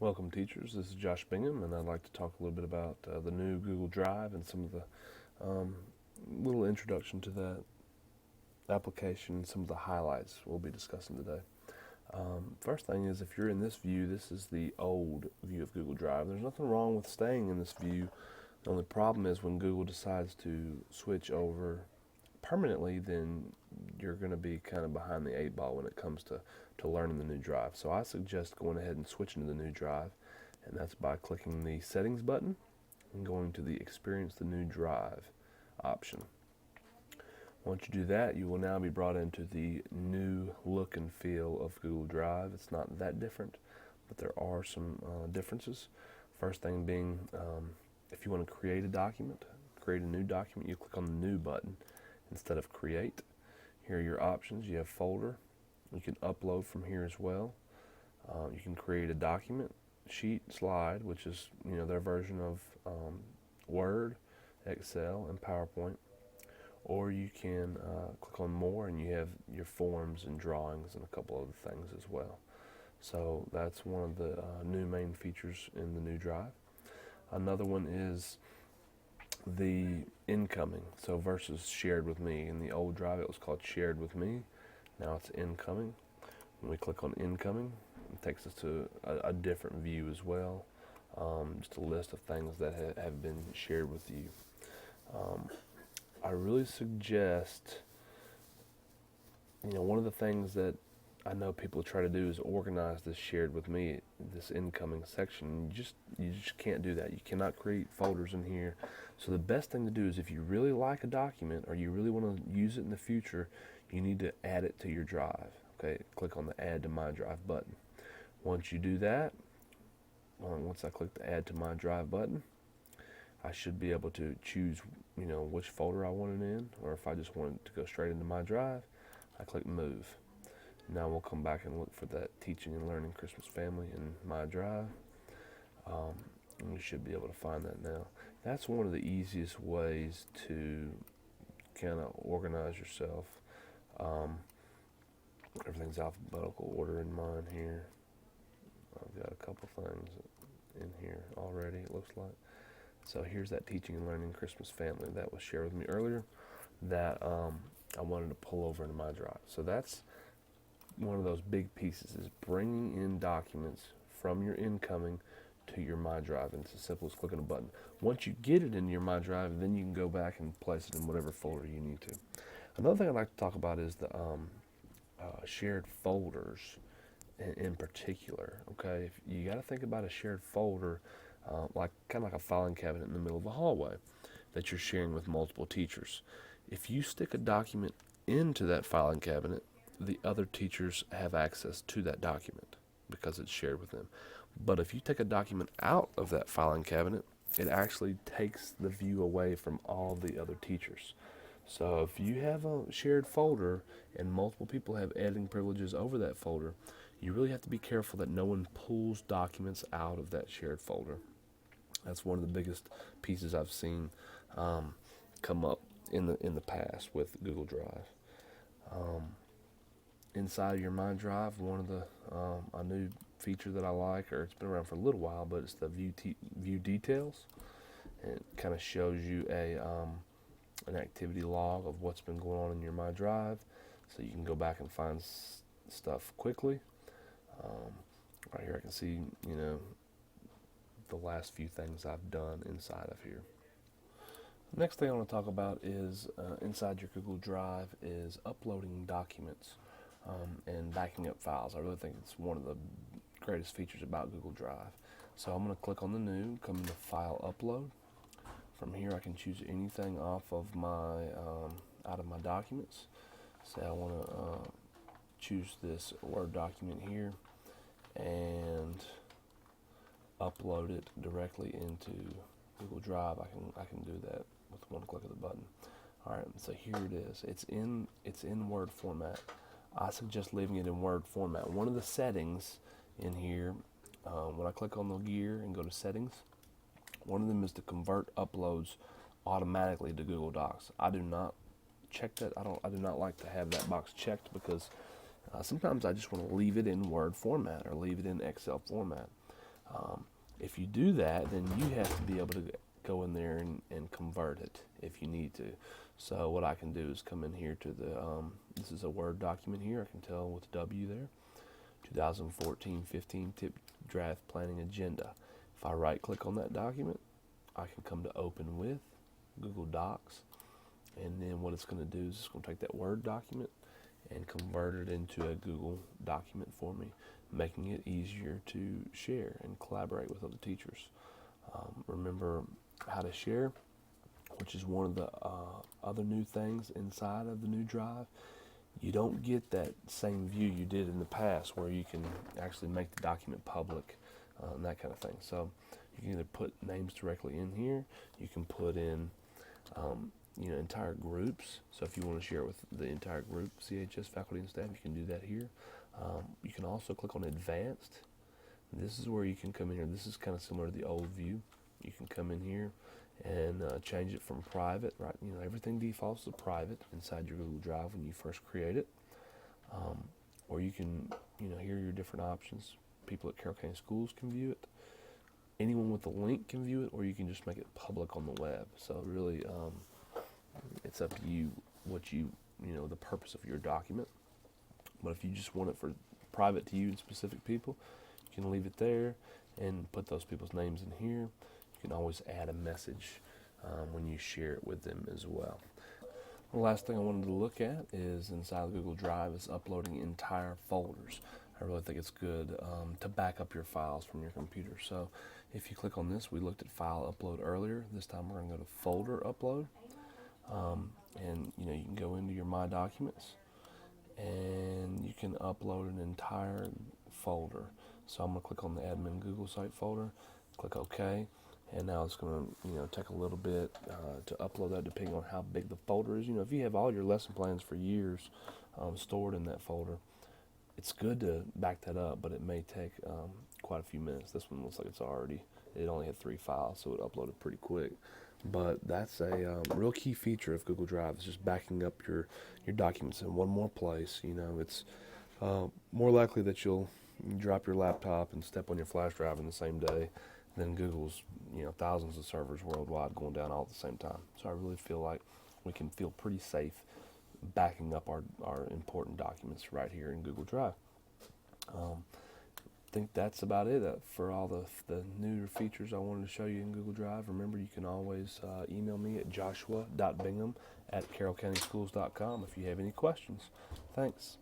Welcome, teachers. This is Josh Bingham, and I'd like to talk a little bit about the new Google Drive and some of the um, little introduction to that application, some of the highlights we'll be discussing today. First thing is, if you're in this view, this is the old view of Google Drive. There's nothing wrong with staying in this view. The only problem is when Google decides to switch over permanently, then you're going to be kind of behind the eight ball when it comes to learning the new drive. So I suggest going ahead and switching to the new drive, and that's by clicking the settings button and going to the experience the new drive option. Once you do that, you will now be brought into the new look and feel of Google Drive. It's not that different, but there are some differences. First thing being, if you want to create a new document, you click on the new button instead of create. Here are your options. You have folder. You can upload from here as well. You can create a document, sheet, slide, which is their version of Word, Excel, and PowerPoint. Or you can click on more, and you have your forms and drawings and a couple other things as well. So that's one of the new main features in the new drive. Another one is the incoming. So versus shared with me. In the old drive, it was called shared with me. Now it's incoming. When we click on incoming, it takes us to a different view as well. Just a list of things that have been shared with you. I really suggest, one of the things that I know people try to do is organize this shared with me, this incoming section. You just can't do that. You cannot create folders in here. So the best thing to do is, if you really like a document or you really want to use it in the future, you need to add it to your drive. Okay, click on the Add to My Drive button. Once you do that, once I click the Add to My Drive button, I should be able to choose, which folder I want it in, or if I just want it to go straight into my drive, I click Move. Now we'll come back and look for that Teaching and Learning Christmas Family in my drive. And you should be able to find that now. That's one of the easiest ways to kind of organize yourself. Everything's alphabetical order in mine here. I've got a couple things in here already, it looks like. So here's that Teaching and Learning Christmas Family that was shared with me earlier that I wanted to pull over into my drive. So that's one of those big pieces, is bringing in documents from your incoming to your My Drive. And it's as simple as clicking a button. Once you get it in your My Drive, then you can go back and place it in whatever folder you need to. Another thing I'd like to talk about is the shared folders in particular. Okay, if you got to think about a shared folder like a filing cabinet in the middle of a hallway that you're sharing with multiple teachers. If you stick a document into that filing cabinet, the other teachers have access to that document because it's shared with them. But if you take a document out of that filing cabinet, it actually takes the view away from all the other teachers. So if you have a shared folder and multiple people have editing privileges over that folder, you really have to be careful that no one pulls documents out of that shared folder. That's one of the biggest pieces I've seen come up in the past with Google Drive. Inside of your My Drive, one of the a new feature that I like, or it's been around for a little while, but it's the view details. And it kind of shows you an activity log of what's been going on in your My Drive, so you can go back and find stuff quickly. Right here I can see, the last few things I've done inside of here. The next thing I want to talk about is inside your Google Drive is uploading documents and backing up files. I really think it's one of the greatest features about Google Drive. So I'm going to click on the new, come into File Upload. From here I can choose anything off of my out of my documents. Say I want to choose this Word document here and upload it directly into Google Drive. I can do that with one click of the button. All right, so here it is. It's in Word format. I suggest leaving it in Word format. One of the settings in here, when I click on the gear and go to settings, one of them is to convert uploads automatically to Google Docs. I do not check that. I do not like to have that box checked because sometimes I just want to leave it in Word format or leave it in Excel format. If you do that, then you have to be able to go in there and convert it if you need to. So what I can do is come in here to the, this is a Word document here, I can tell with W there, 2014-15 tip draft planning agenda. If I right click on that document, I can come to open with Google Docs, and then what it's going to do is it's going to take that Word document and convert it into a Google document for me, making it easier to share and collaborate with other teachers. Remember how to share, which is one of the other new things inside of the new drive. You don't get that same view you did in the past where you can actually make the document public and that kind of thing. So you can either put names directly in here, you can put in entire groups. So if you want to share it with the entire group, CHS faculty and staff, you can do that here. You can also click on Advanced. This is where you can come in here. This is kind of similar to the old view. You can come in here and change it from private, right? Everything defaults to private inside your Google Drive when you first create it. Or you can, here are your different options. People at Carroll County Schools can view it. Anyone with a link can view it, or you can just make it public on the web. So really, it's up to you what the purpose of your document. But if you just want it for private to you and specific people, you can leave it there and put those people's names in here. You can always add a message when you share it with them as well. The last thing I wanted to look at is inside Google Drive is uploading entire folders. I really think it's good to back up your files from your computer. So if you click on this, we looked at file upload earlier. This time we're going to go to folder upload. And you can go into your My Documents and you can upload an entire folder. So I'm going to click on the admin Google site folder, click OK, and now it's going to take a little bit to upload that depending on how big the folder is. If you have all your lesson plans for years stored in that folder, it's good to back that up, but it may take quite a few minutes. This one looks like it only had 3 files, so it uploaded pretty quick. But that's a real key feature of Google Drive. It's just backing up your documents in one more place. It's more likely that you'll drop your laptop and step on your flash drive in the same day than Google's thousands of servers worldwide going down all at the same time. So I really feel like we can feel pretty safe backing up our important documents right here in Google Drive. I think that's about it for all the new features I wanted to show you in Google Drive. Remember, you can always email me at joshua.bingham@carrollcountyschools.com if you have any questions. Thanks.